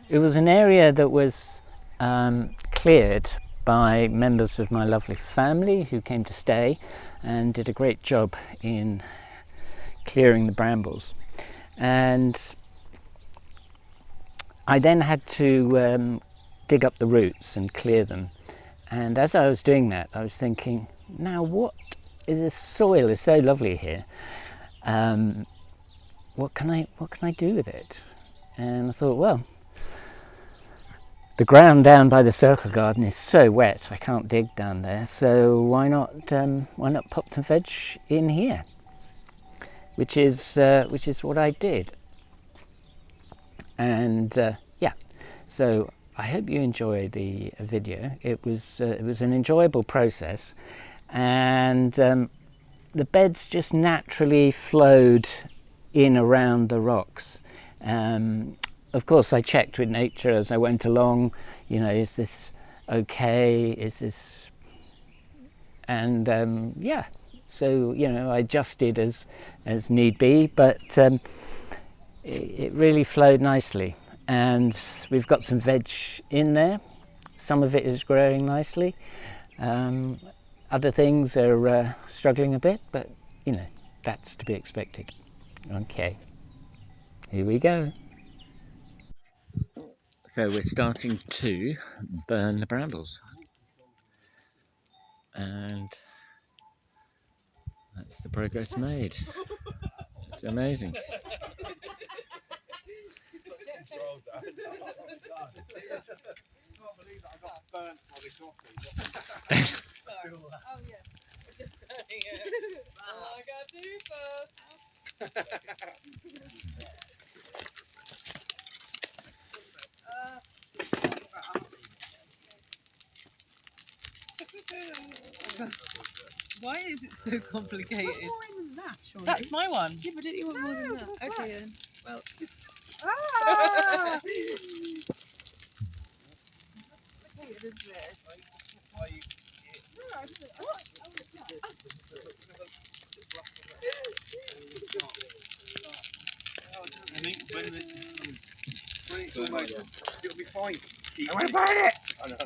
It was an area that was cleared by members of my lovely family who came to stay and did a great job in clearing the brambles. And I then had to dig up the roots and clear them. And as I was doing that, I was thinking, now what is this soil is so lovely here. What can I do with it? And I thought, well, the ground down by the circle garden is so wet I can't dig down there, so why not pop some veg in here, which is what I did. And yeah, so I hope you enjoy the video. It was an enjoyable process, and the beds just naturally flowed in around the rocks. Of course, I checked with nature as I went along, is this okay? Is this, and yeah, so I adjusted as need be, but it really flowed nicely, and we've got some veg in there. Some of it is growing nicely. Other things are struggling a bit, but that's to be expected. Okay, here we go. So we're starting to burn the brambles, and that's the progress made. It's amazing. Why is it so complicated? What's more than that, surely? That's my one. Yeah, but don't you want more than that? Okay then. Well. Ah! Complicated, isn't it? It'll be fine. I want to burn it! I know. I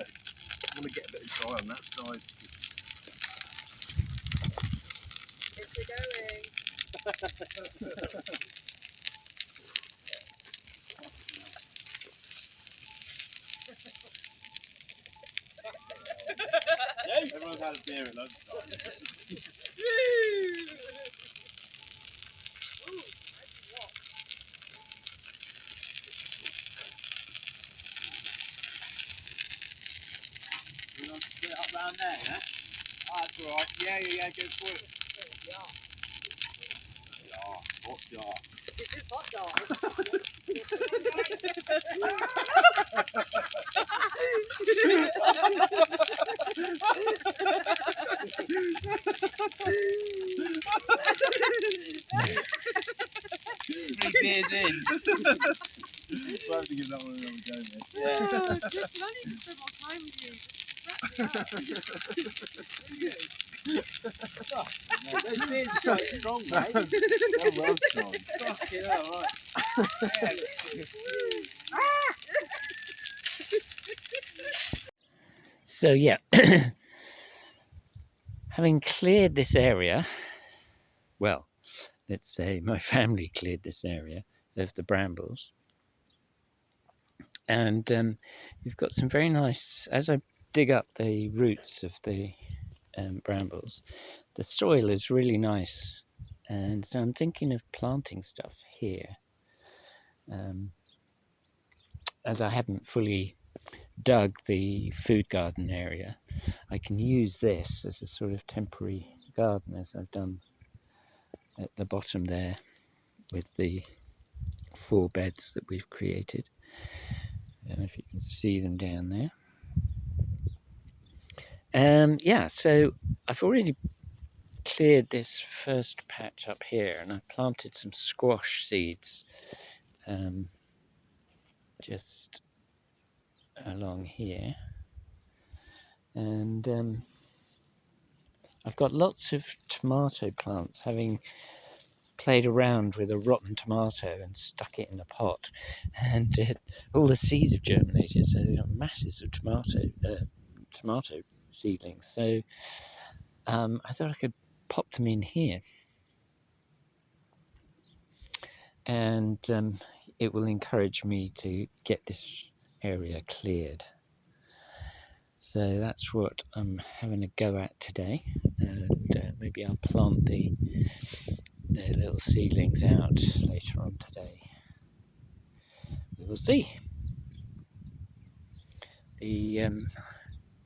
want to get a bit of dry on that side. It's going. Everyone's had a beer at lunchtime. You want to split it up round there, yeah? Oh, that's alright. Yeah, go for it. Yeah, hot jar. This is hot dog. Three beers in. We'll have to give that one another go, mate. Yeah. I need to spend more time with you. Those beers are quite strong, mate. They're well strong. Fucking hell, right. So yeah, having cleared this area, well, let's say my family cleared this area of the brambles, and you've got some very nice, as I dig up the roots of the brambles, the soil is really nice, and so I'm thinking of planting stuff here, as I haven't fully dug the food garden area. I can use this as a sort of temporary garden, as I've done at the bottom there with the 4 beds that we've created. I don't know if you can see them down there. Yeah, so I've already cleared this first patch up here, and I planted some squash seeds just along here, and I've got lots of tomato plants, having played around with a rotten tomato and stuck it in a pot, and all the seeds have germinated, so they've got masses of tomato seedlings. So I thought I could pop them in here, and it will encourage me to get this area cleared. So that's what I'm having a go at today, and maybe I'll plant the little seedlings out later on today. We will see. The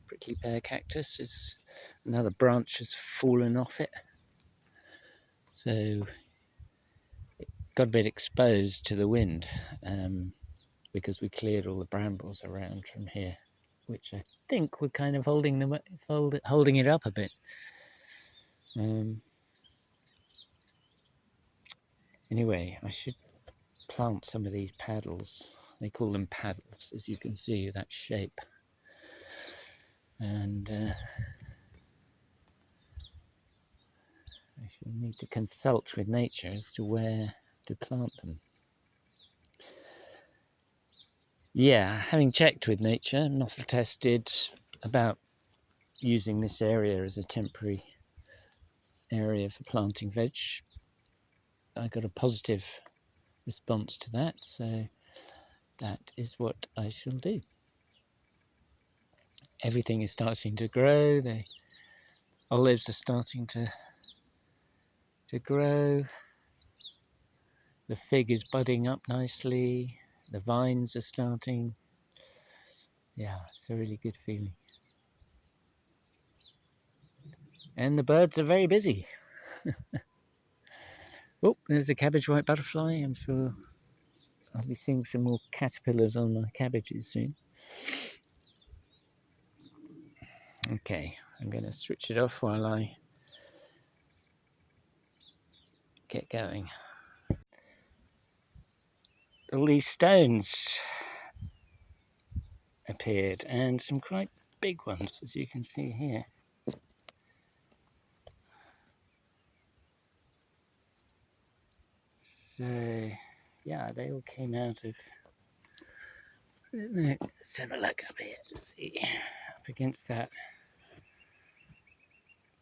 prickly pear cactus is another branch has fallen off it, so it got a bit exposed to the wind because we cleared all the brambles around from here, which I think were kind of holding it up a bit. Anyway, I should plant some of these paddles. They call them paddles, as you can see, that shape. And I shall need to consult with nature as to where to plant them. Yeah, having checked with nature, muscle tested about using this area as a temporary area for planting veg, I got a positive response to that, so that is what I shall do. Everything is starting to grow, the olives are starting to grow, the fig is budding up nicely, the vines are starting. Yeah, it's a really good feeling. And the birds are very busy. Oh, there's a cabbage white butterfly. I'm sure I'll be seeing some more caterpillars on my cabbages soon. Okay, I'm going to switch it off while I get going. All these stones appeared, and some quite big ones, as you can see here. So, yeah, they all came out of... Let's have a look up here to see. Up against that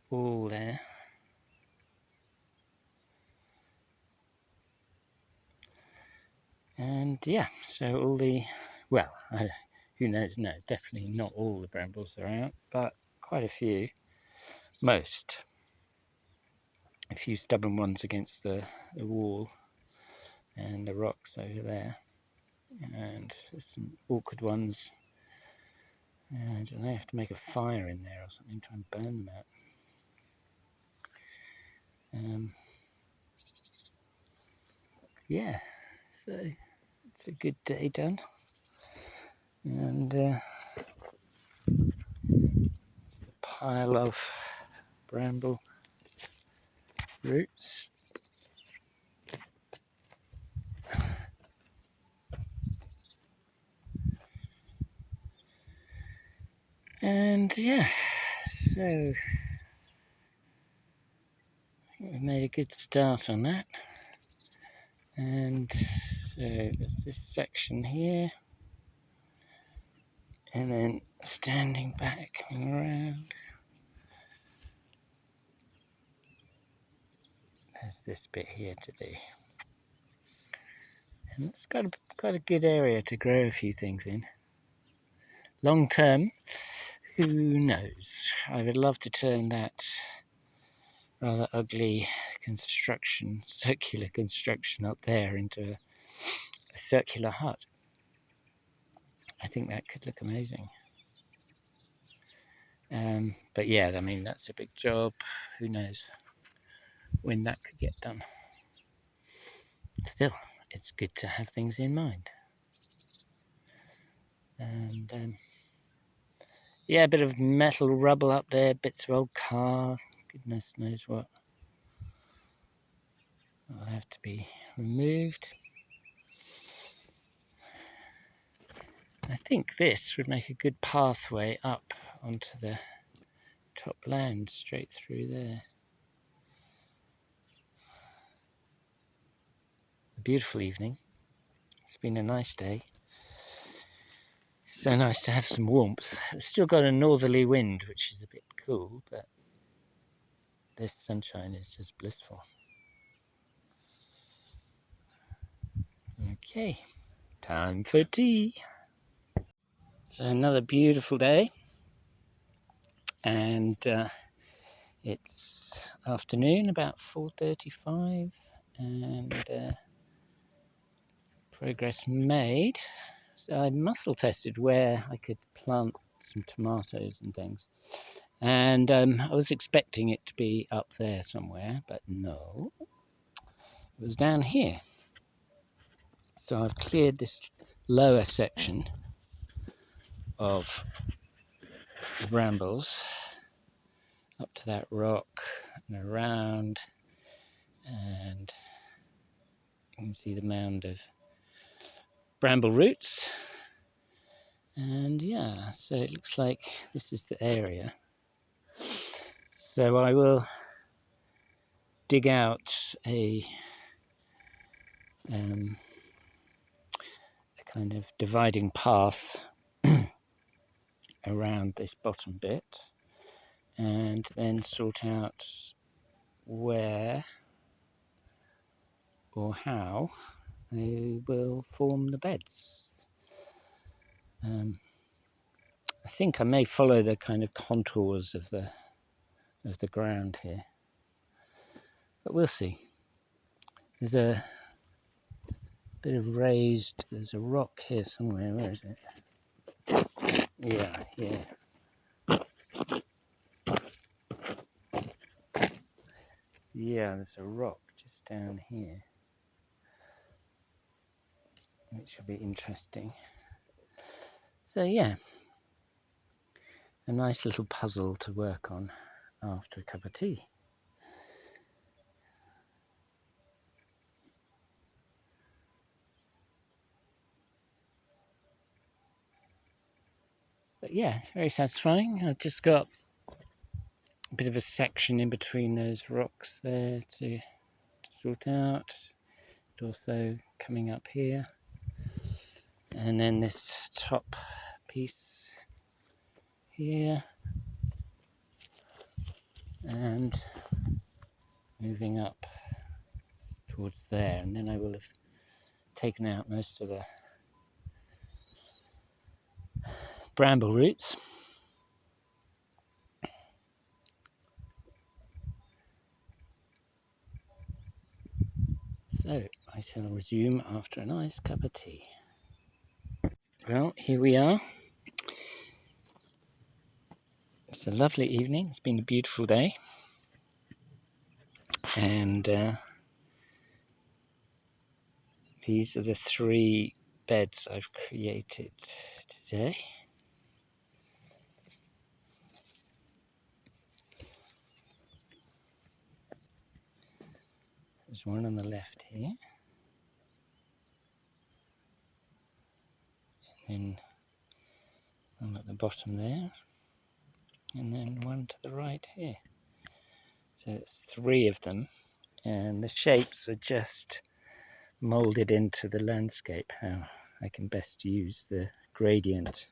wall there. And yeah, so all the... Well, who knows? No, definitely not all the brambles are out, but quite a few. Most. A few stubborn ones against the wall and the rocks over there. And there's some awkward ones. And I have to make a fire in there or something, try and burn them out. Yeah, so it's a good day done. And a pile of bramble roots. And yeah, so we've made a good start on that. And so there's this section here, and then standing back, coming around, there's this bit here to do. And it's got quite a good area to grow a few things in. Long term, who knows? I would love to turn that rather ugly circular construction up there into a circular hut. I think that could look amazing. But yeah, I mean, that's a big job. Who knows when that could get done. Still, it's good to have things in mind. And yeah, a bit of metal rubble up there, bits of old car, goodness knows what. Will have to be removed. I think this would make a good pathway up onto the top land, straight through there. beautiful evening. It's been a nice day. So nice to have some warmth. It's still got a northerly wind, which is a bit cool, but this sunshine is just blissful. Okay, time for tea. So another beautiful day, and it's afternoon, about 4:35, and progress made. So I muscle tested where I could plant some tomatoes and things, and I was expecting it to be up there somewhere, but no, it was down here. So I've cleared this lower section of the brambles up to that rock and around, and you can see the mound of bramble roots. And yeah, so it looks like this is the area. So I will dig out a kind of dividing path around this bottom bit, and then sort out where or how they will form the beds. I think I may follow the kind of contours of the ground here, but we'll see. There's a bit of raised, there's a rock here somewhere. Where is it? Yeah, here. Yeah, there's a rock just down here, which will be interesting. So yeah, a nice little puzzle to work on after a cup of tea. But yeah, it's very satisfying. I've just got a bit of a section in between those rocks there to sort out. And also coming up here. And then this top piece here. And moving up towards there. And then I will have taken out most of the bramble roots. So I shall resume after a nice cup of tea. Well, here we are. It's a lovely evening. It's been a beautiful day. And these are the 3 beds I've created today. There's one on the left here. And then one at the bottom there. And then one to the right here. So it's 3 of them. And the shapes are just moulded into the landscape, how I can best use the gradient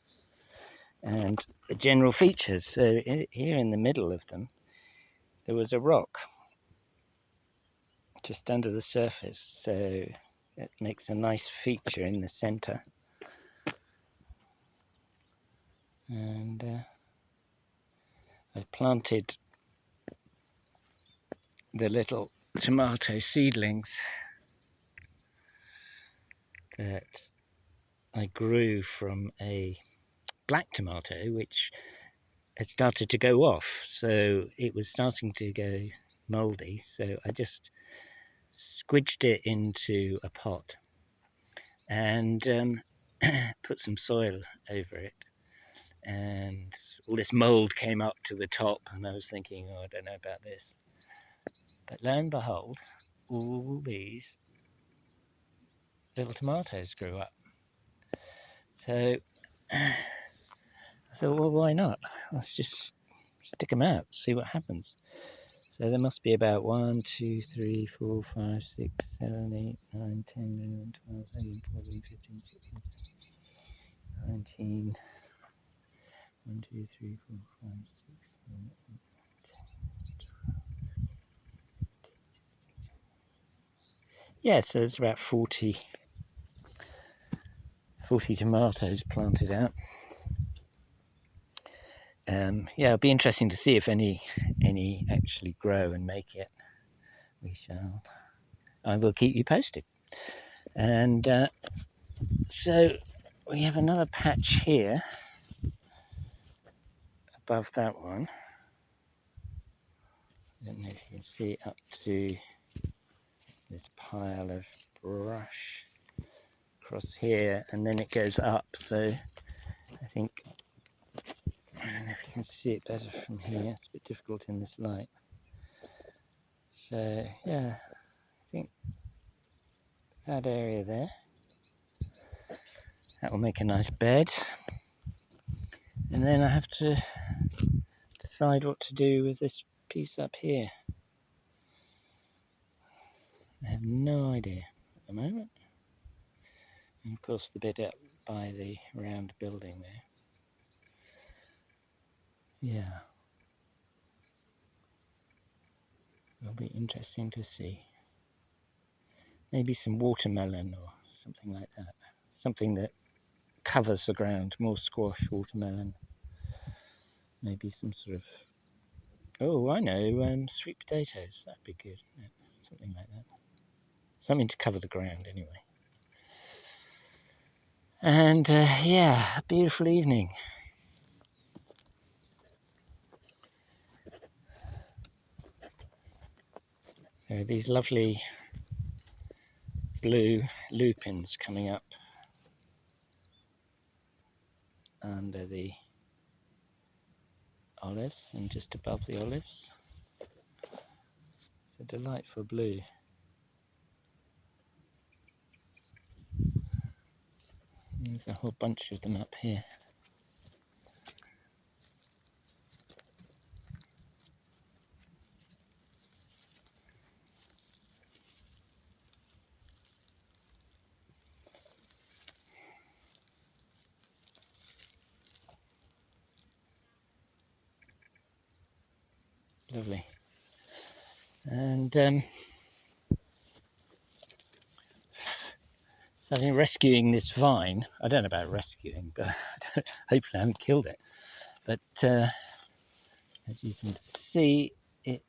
and the general features. So here in the middle of them, there was a rock just under the surface, so it makes a nice feature in the center. And I've planted the little tomato seedlings that I grew from a black tomato, which had started to go off, so it was starting to go mouldy. So I just squidged it into a pot and put some soil over it, and all this mould came up to the top, and I was thinking, oh, I don't know about this. But lo and behold, all these little tomatoes grew up. So I thought, well, why not? Let's just stick them out, see what happens. So there must be about 1, 2, 3, 4, 5, 6, 7, 8, 9, 10, 11, 12, 13, 14, 15, 16, 19. 1, 2, 3, 4, 5, 6, 7, 8, 10, 12. Yeah, so there's about 40 tomatoes planted out. Yeah, it'll be interesting to see if any actually grow and make it. I will keep you posted. And so we have another patch here above that one. I don't know if you can see up to this pile of brush across here, and then it goes up. So I think, I don't know if you can see it better from here. It's a bit difficult in this light. So yeah, I think that area there, that will make a nice bed. And then I have to decide what to do with this piece up here. I have no idea at the moment. And of course the bit up by the round building there. Yeah. It'll be interesting to see. Maybe some watermelon or something like that. Something that covers the ground, more squash, watermelon. Maybe some sort of, oh, I know, sweet potatoes. That'd be good. Yeah, something like that. Something to cover the ground anyway. And yeah, a beautiful evening. There are these lovely blue lupins coming up under the olives and just above the olives. It's a delightful blue. There's a whole bunch of them up here. Lovely. And so I've been rescuing this vine. I don't know about rescuing, but hopefully I haven't killed it. But as you can see, it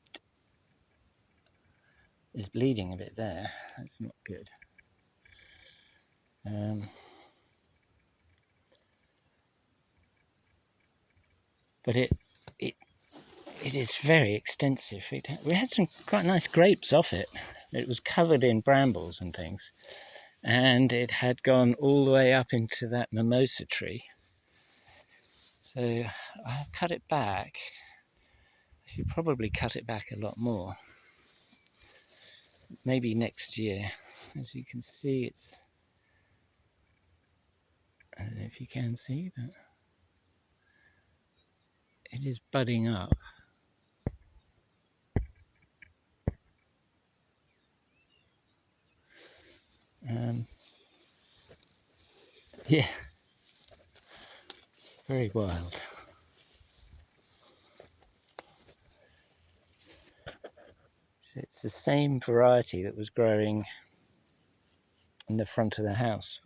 is bleeding a bit there. That's not good. But it is very extensive. We had some quite nice grapes off it. It was covered in brambles and things, and it had gone all the way up into that mimosa tree. So I cut it back. I should probably cut it back a lot more. Maybe next year. As you can see, it's, I don't know if you can see, but it is budding up. Yeah, very wild. So it's the same variety that was growing in the front of the house,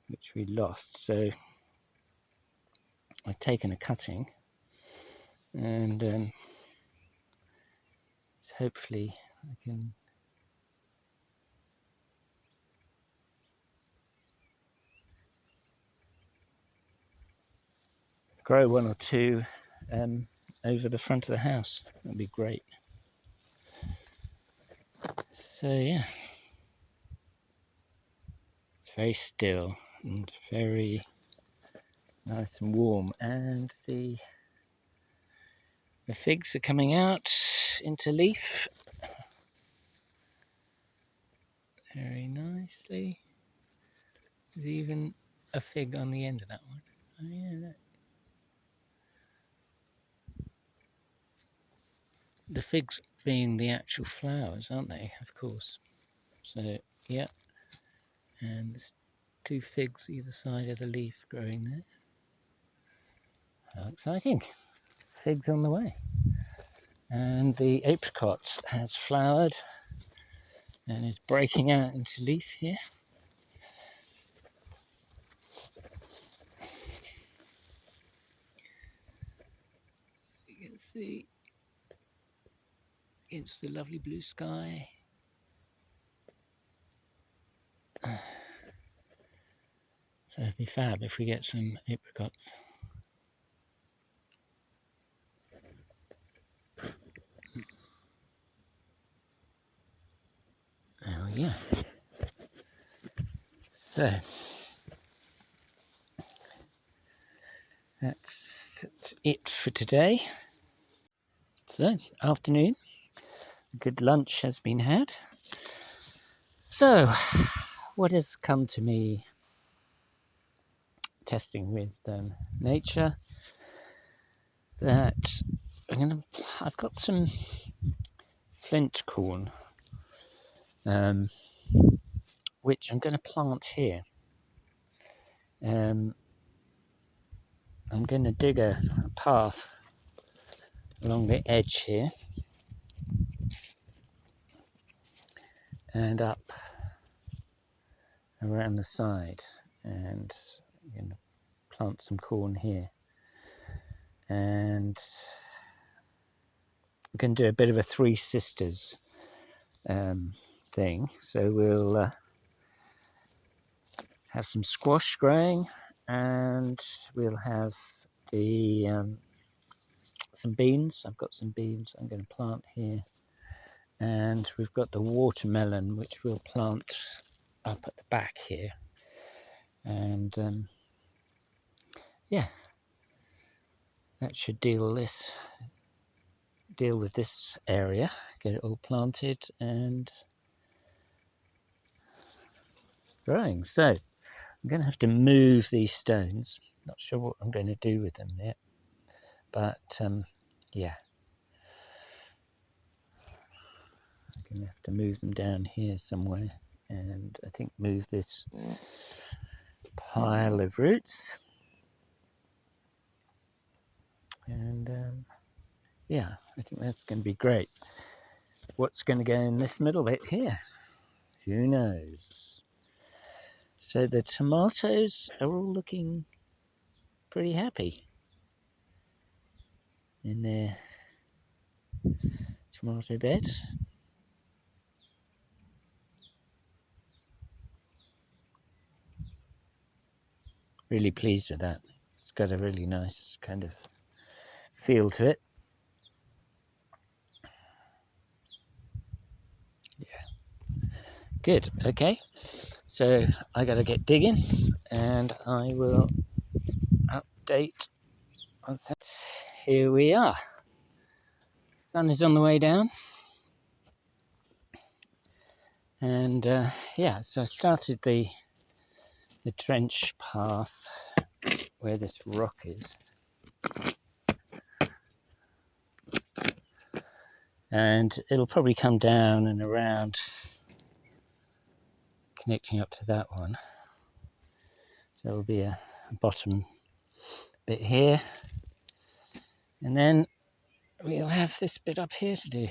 which we lost. So I've taken a cutting, and so hopefully I can grow one or two over the front of the house. That'd be great. So yeah, it's very still and very nice and warm, and the figs are coming out into leaf very nicely. There's even a fig on the end of that one. Oh yeah, the figs being the actual flowers, aren't they? Of course. So, yeah. And there's 2 figs either side of the leaf growing there. How exciting. Figs on the way. And the apricot has flowered and is breaking out into leaf here. You can see against the lovely blue sky. So it'd be fab if we get some apricots. Oh yeah. So that's it for today. So afternoon, good lunch has been had. So what has come to me testing with nature, that I've got some flint corn, which I'm going to plant here. I'm going to dig a path along the edge here and up around the side, and I'm going to plant some corn here, and I'm going to do a bit of a Three Sisters thing. So we'll have some squash growing, and we'll have the some beans. I've got some beans I'm going to plant here, and we've got the watermelon, which we'll plant up at the back here. And yeah, that should deal with this area, get it all planted and growing. So I'm going to have to move these stones. Not sure what I'm going to do with them yet, but yeah, I'm going to have to move them down here somewhere, and I think move this pile of roots, and yeah, I think that's going to be great. What's going to go in this middle bit here? Who knows? So the tomatoes are all looking pretty happy in their tomato bed. Really pleased with that. It's got a really nice kind of feel to it. Yeah. Good. Okay. So I got to get digging, and I will update on that. Here we are. Sun is on the way down. And yeah, so I started the trench path where this rock is, and it'll probably come down and around, connecting up to that one. So there'll be a bottom bit here, and then we'll have this bit up here to do,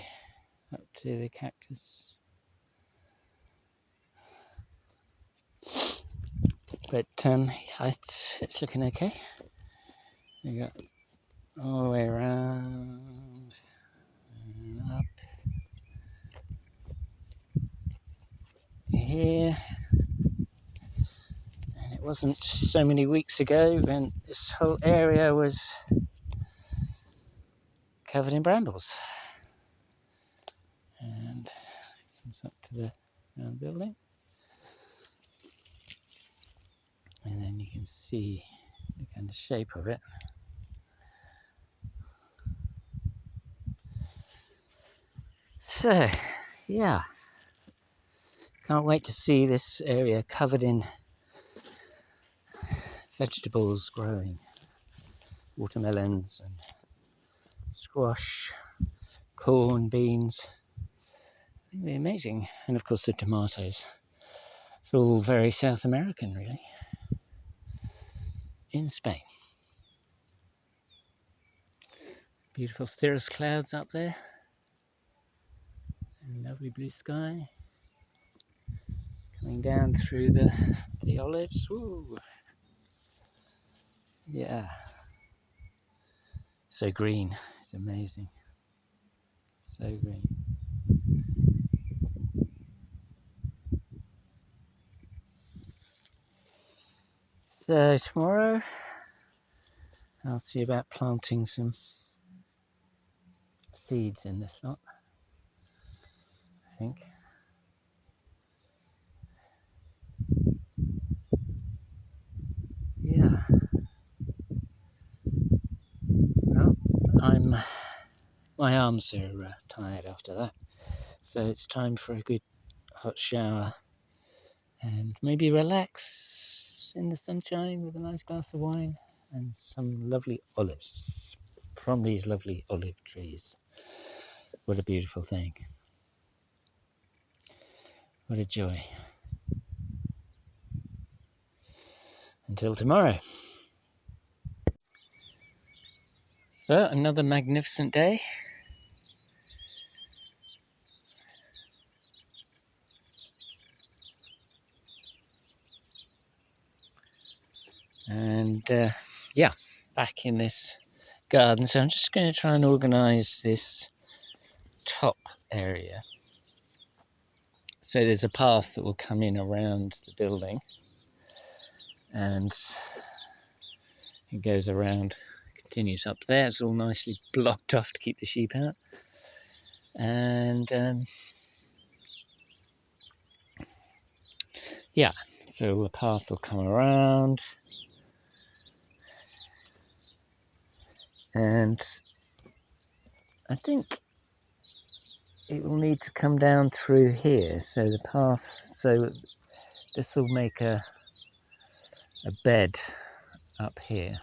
up to the cactus. But yeah, it's looking okay. We got all the way around and up here. And it wasn't so many weeks ago when this whole area was covered in brambles. And comes up to the round building. And then you can see the kind of shape of it. So, yeah, can't wait to see this area covered in vegetables growing, watermelons and squash, corn, beans. It'd be amazing. And of course the tomatoes. It's all very South American, really, in Spain. Beautiful cirrus clouds up there. And lovely blue sky. Coming down through the olives. Ooh. Yeah. So green. It's amazing. So green. So tomorrow I'll see about planting some seeds in this lot, I think. Yeah. Well, my arms are tired after that, so it's time for a good hot shower and maybe relax in the sunshine with a nice glass of wine and some lovely olives from these lovely olive trees. What a beautiful thing. What a joy. Until tomorrow. So, another magnificent day. And yeah, back in this garden. So I'm just going to try and organise this top area. So there's a path that will come in around the building and it goes around, continues up there. It's all nicely blocked off to keep the sheep out. And yeah, so the path will come around and I think it will need to come down through here. So the path, so this will make a bed up here.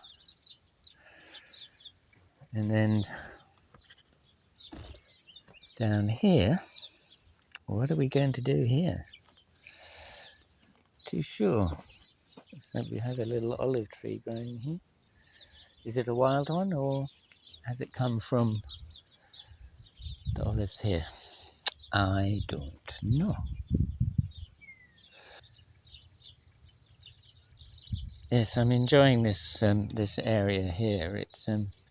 And then down here, what are we going to do here? Too sure. Looks like we have a little olive tree growing here. Is it a wild one or has it come from the olives here? I don't know. Yes, I'm enjoying this this area here. It's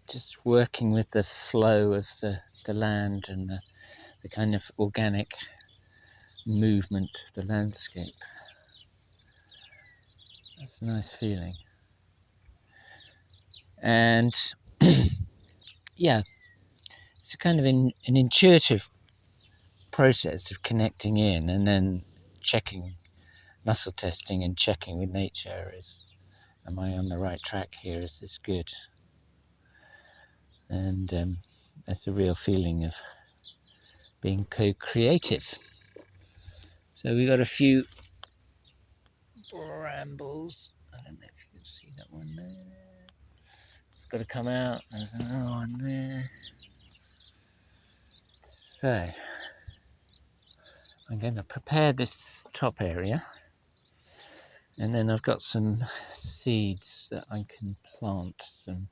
just working with the flow of the land and the kind of organic movement of the landscape. That's a nice feeling. And yeah, it's a kind of an intuitive process of connecting in and then checking, muscle testing and checking with nature. Am I on the right track here? Is this good? And that's the real feeling of being co-creative. So we got a few brambles. I don't know if you can see that one there. It's got to come out. There's another one there. So I'm going to prepare this top area. And then I've got some seeds that I can plant, some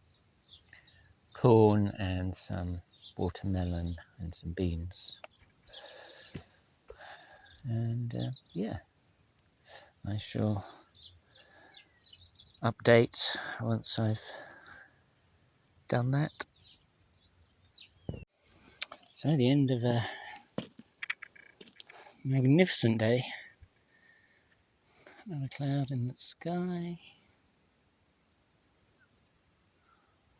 corn and some watermelon and some beans. And yeah, I shall update once I've done that. So the end of a magnificent day. Another cloud in the sky.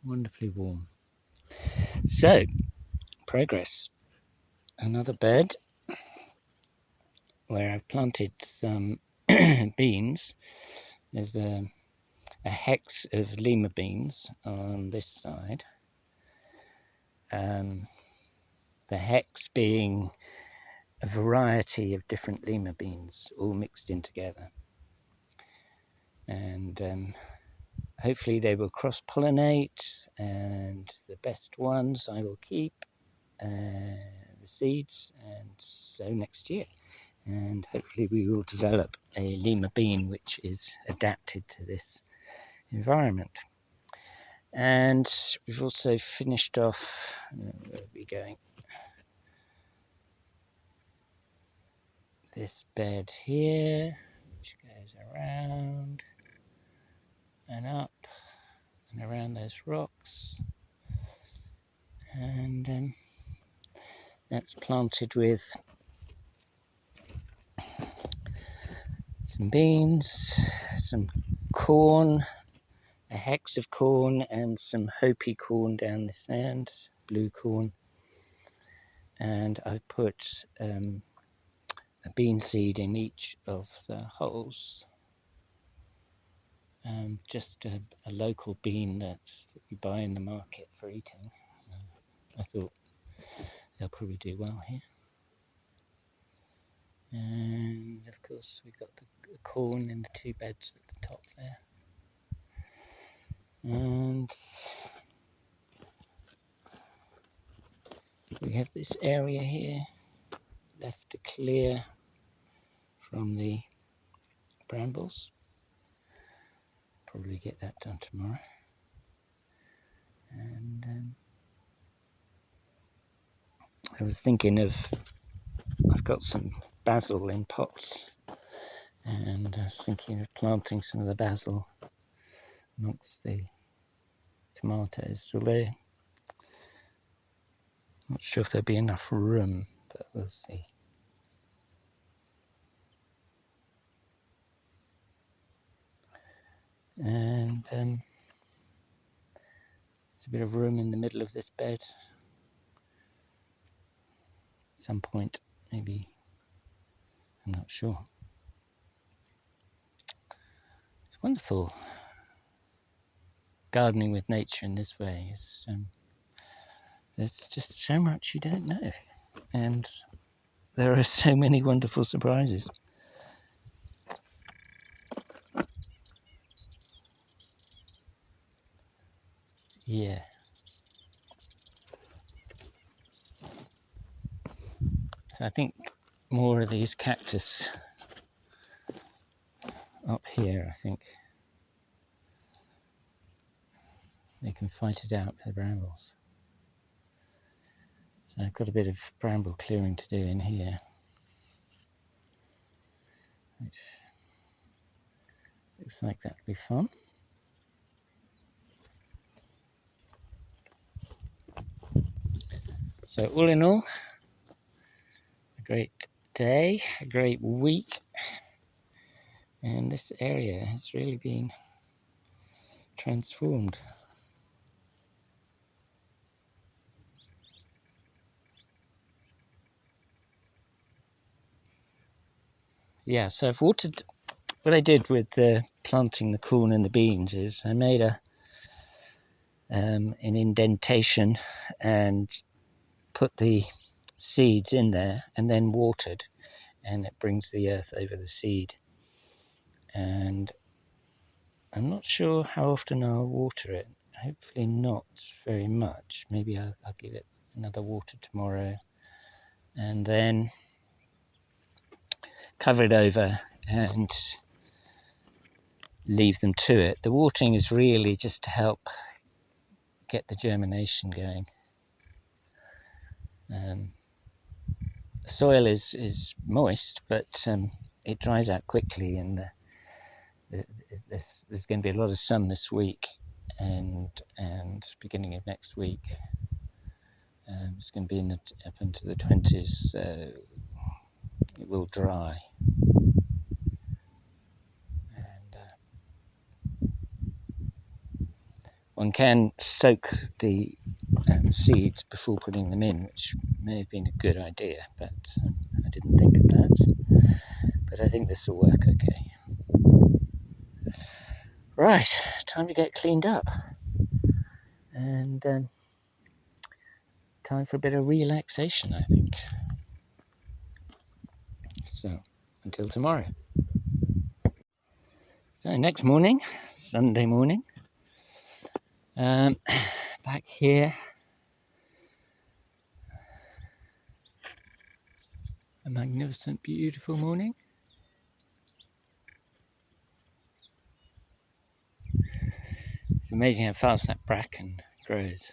Wonderfully warm. So, progress. Another bed where I've planted some beans. There's a hex of lima beans on this side. The hex being a variety of different lima beans all mixed in together. And hopefully they will cross-pollinate, and the best ones I will keep, the seeds and sow next year. And hopefully we will develop a Lima bean which is adapted to this environment. And we've also finished off, where are we going? This bed here, which goes around and up and around those rocks. And that's planted with some beans, some corn, a hex of corn, and some Hopi corn down this end, blue corn. And I've put a bean seed in each of the holes. Just a local bean that you buy in the market for eating. I thought they'll probably do well here. And of course we've got the corn in the two beds at the top there. And we have this area here left to clear from the brambles. Probably get that done tomorrow. And I was thinking I've got some basil in pots, and I was thinking of planting some of the basil amongst the tomatoes, although I'm not sure if there'll be enough room, but we'll see. And there's a bit of room in the middle of this bed. At some point, maybe, I'm not sure. It's wonderful gardening with nature in this way. There's just so much you don't know, and there are so many wonderful surprises. Yeah. So I think more of these cactus up here, I think they can fight it out with the brambles. So I've got a bit of bramble clearing to do in here, which looks like that'll be fun. So all in all, a great day, a great week, and this area has really been transformed. Yeah, so I've watered. What I did with planting the corn and the beans is I made an indentation and put the seeds in there and then watered, and it brings the earth over the seed. And I'm not sure how often I'll water it. Hopefully not very much. Maybe I'll give it another water tomorrow and then cover it over and leave them to it. The watering is really just to help get the germination going. The soil is moist, but it dries out quickly, and there's going to be a lot of sun this week and beginning of next week. It's going to be up into the 20s, so it will dry. And one can soak the seeds before putting them in, which may have been a good idea, but I didn't think of that. But I think this will work okay. Right, time to get cleaned up, and time for a bit of relaxation, I think. So, until tomorrow. So next morning, Sunday morning, back here magnificent, beautiful morning. It's amazing how fast that bracken grows.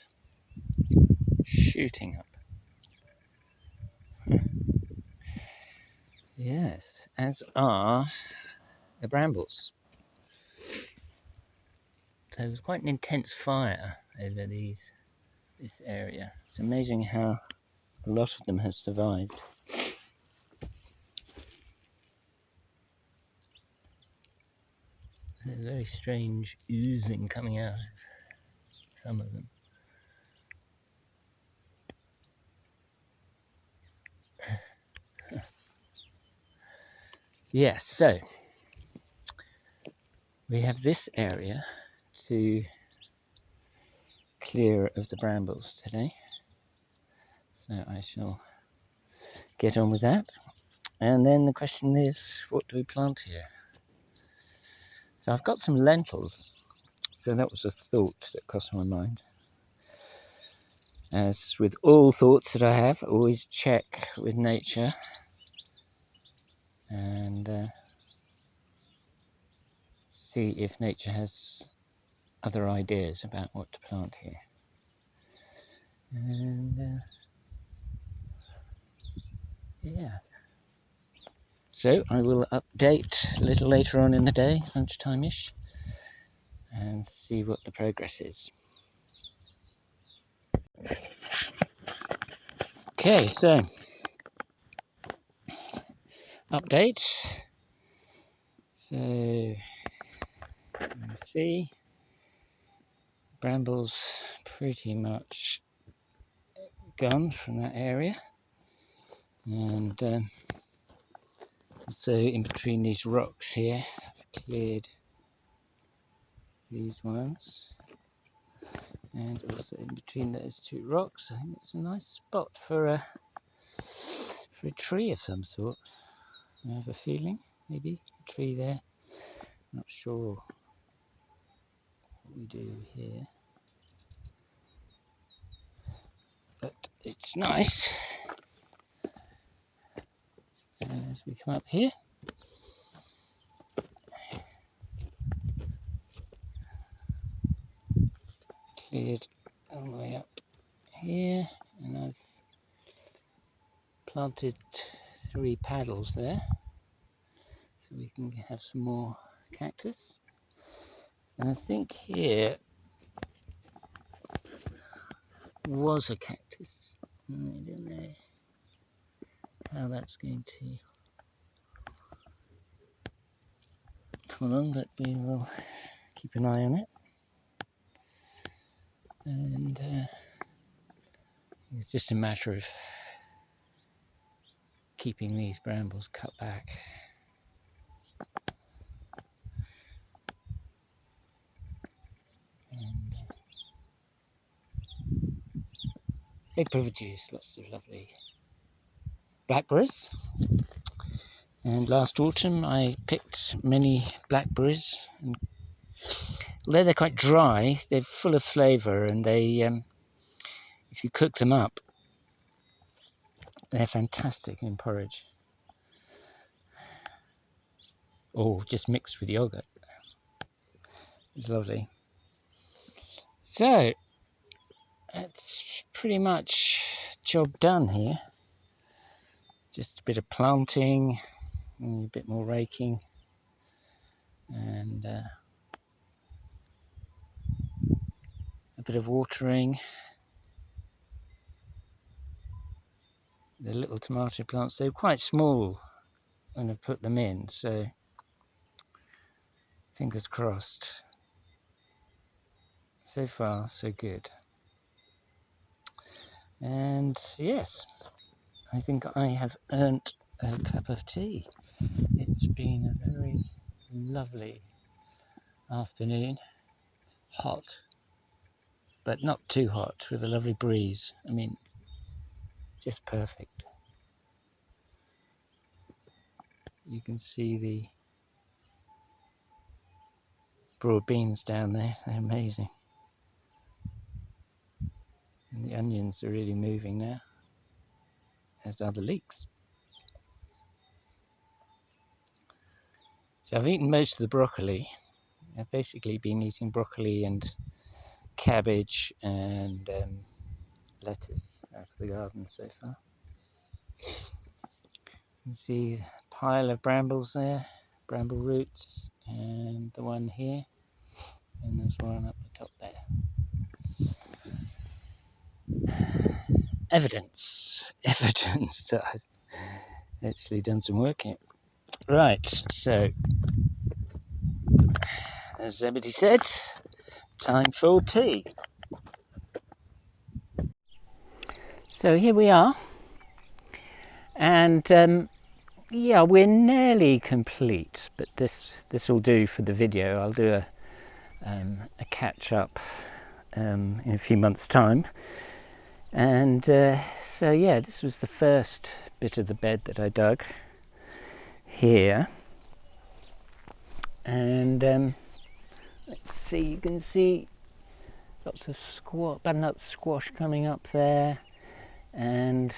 Shooting up. Yes, as are the brambles. So it was quite an intense fire over this area. It's amazing how a lot of them have survived. There's a very strange oozing coming out of some of them. Yes, so we have this area to clear of the brambles today. So I shall get on with that. And then the question is, what do we plant here? So I've got some lentils. So that was a thought that crossed my mind. As with all thoughts that I have, always check with nature and see if nature has other ideas about what to plant here. And yeah. So I will update a little later on in the day, lunchtime-ish, and see what the progress is. Okay, so update. So let me see. Brambles pretty much gone from that area, and so in between these rocks here, I've cleared these ones, and also in between those two rocks. I think it's a nice spot for a tree of some sort. I have a feeling, maybe a tree there. Not sure what we do here, but it's nice. As we come up here, cleared all the way up here, and I've planted 3 paddles there, so we can have some more cactus. And I think here was a cactus. I don't know how that's going to come along, but we will keep an eye on it. And it's just a matter of keeping these brambles cut back. And they produce lots of lovely blackberries. And last autumn I picked many blackberries, and although they're quite dry, they're full of flavour, and they, if you cook them up, they're fantastic in porridge. Or just mixed with yogurt. It's lovely. So, that's pretty much job done here. Just a bit of planting, and a bit more raking, and a bit of watering. The little tomato plants, they're quite small when I put them in, so fingers crossed. So far, so good. And yes, I think I have earned a cup of tea. It's been a very lovely afternoon. Hot, but not too hot, with a lovely breeze. I mean, just perfect. You can see the broad beans down there, they're amazing. And the onions are really moving now, as are the leeks. So I've eaten most of the broccoli. I've basically been eating broccoli and cabbage and lettuce out of the garden so far. You can see a pile of brambles there, bramble roots, and the one here, and there's one up the top there. Evidence that I've actually done some work here. Right, so as Zebedee said, time for tea. So here we are, and yeah, we're nearly complete, but this will do for the video. I'll do a catch up in a few months' time. And so yeah, this was the first bit of the bed that I dug here, and let's see, you can see lots of butternut squash coming up there, and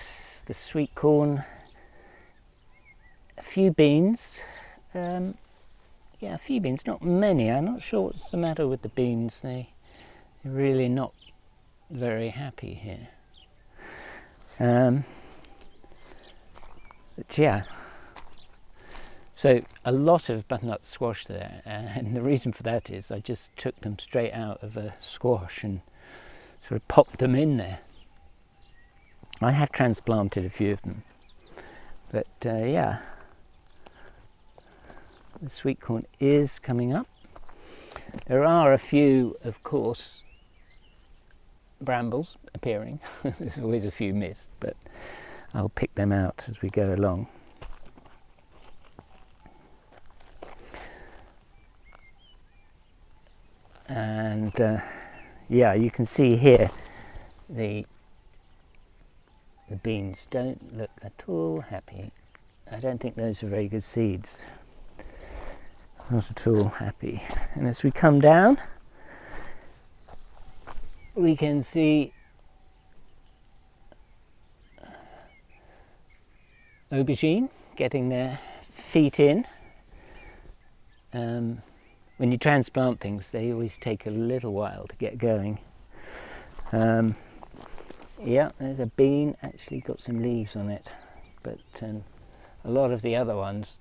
the sweet corn, a few beans, yeah, a few beans, not many. I'm not sure what's the matter with the beans. They're really not very happy here. But yeah, so a lot of butternut squash there, and the reason for that is I just took them straight out of a squash and sort of popped them in there. I have transplanted a few of them, but yeah, the sweet corn is coming up. There are a few, of course, brambles appearing. There's always a few missed, but I'll pick them out as we go along. And yeah, you can see here the beans don't look at all happy. I don't think those are very good seeds. Not at all happy. And as we come down, we can see aubergine getting their feet in. When you transplant things, they always take a little while to get going. Yeah, there's a bean, actually got some leaves on it, but a lot of the other ones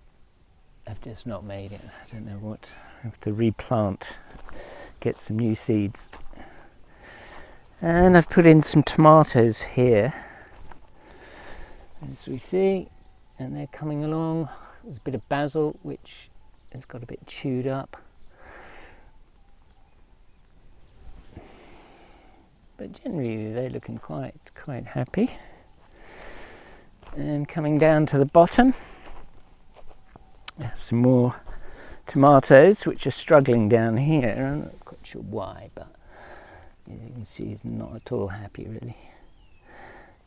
have just not made it. I don't know what, I have to replant, get some new seeds. And I've put in some tomatoes here, as we see, and they're coming along. There's a bit of basil, which has got a bit chewed up. But generally they're looking quite happy. And coming down to the bottom, some more tomatoes which are struggling down here. I'm not quite sure why, but as you can see, it's not at all happy really.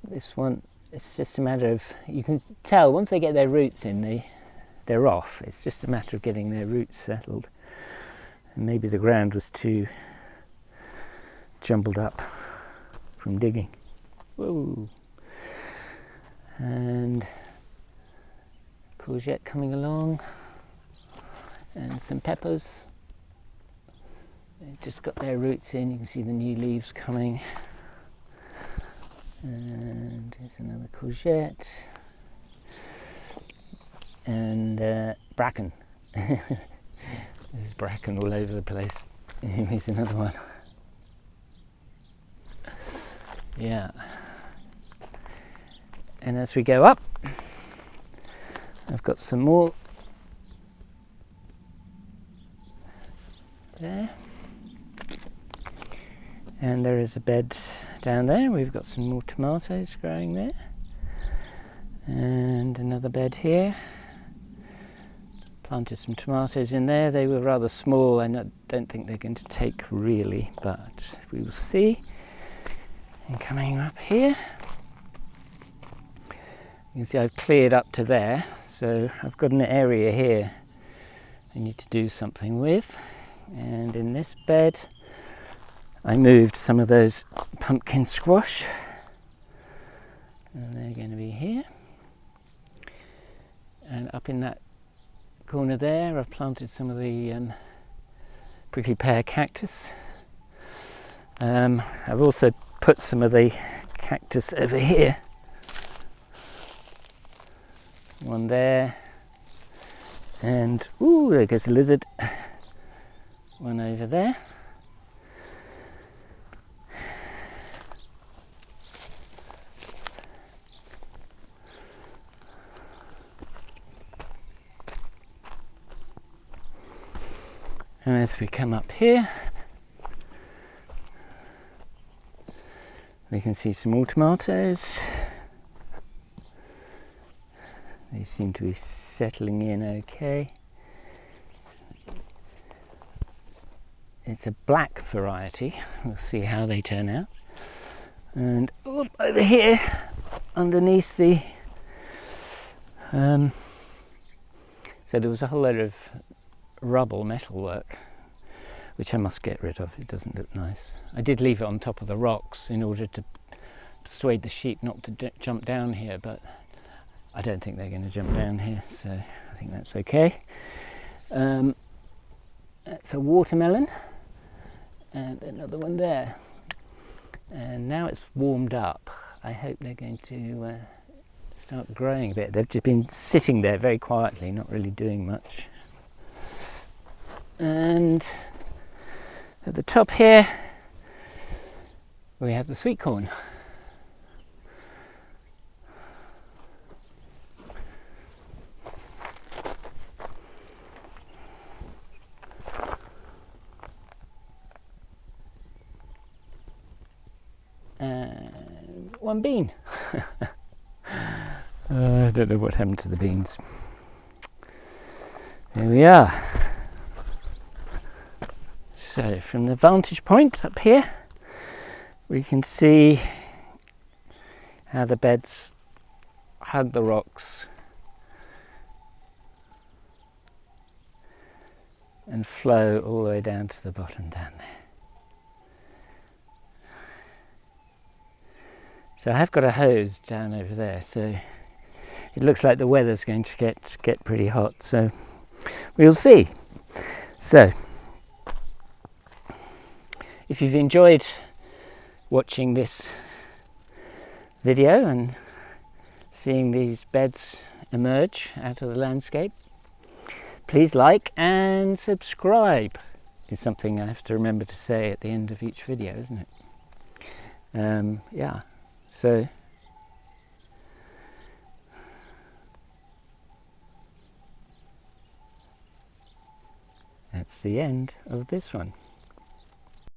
This one, it's just a matter of, you can tell once they get their roots in, they're off. It's just a matter of getting their roots settled. And maybe the ground was too jumbled up from digging. Whoa. And courgette coming along, and some peppers. They've just got their roots in. You can see the new leaves coming. And here's another courgette. And bracken. There's bracken all over the place. Here's another one. Yeah. And as we go up, I've got some more there. And there is a bed down there. We've got some more tomatoes growing there. And another bed here. Planted some tomatoes in there. They were rather small. I don't think they're going to take really, but we will see. And coming up here, you can see I've cleared up to there, so I've got an area here I need to do something with. And in this bed I moved some of those pumpkin squash, and they're going to be here. And up in that corner there I've planted some of the prickly pear cactus. I've also put some of the cactus over here. One there, and ooh, there goes a lizard. One over there. And as we come up here, we can see some more tomatoes. They seem to be settling in okay. It's a black variety. We'll see how they turn out. And over here, underneath the... so there was a whole load of rubble, metalwork, which I must get rid of. It doesn't look nice. I did leave it on top of the rocks in order to persuade the sheep not to jump down here, but I don't think they're going to jump down here, so I think that's okay. That's a watermelon, and another one there. And now it's warmed up, I hope they're going to start growing a bit. They've just been sitting there very quietly, not really doing much. And at the top here, we have the sweet corn. And one bean. I don't know what happened to the beans. There we are. So from the vantage point up here, we can see how the beds hug the rocks and flow all the way down to the bottom down there. So I have got a hose down over there, so it looks like the weather's going to get pretty hot, so we'll see. So if you've enjoyed watching this video and seeing these beds emerge out of the landscape, please like and subscribe. Is something I have to remember to say at the end of each video, isn't it? Yeah, so that's the end of this one.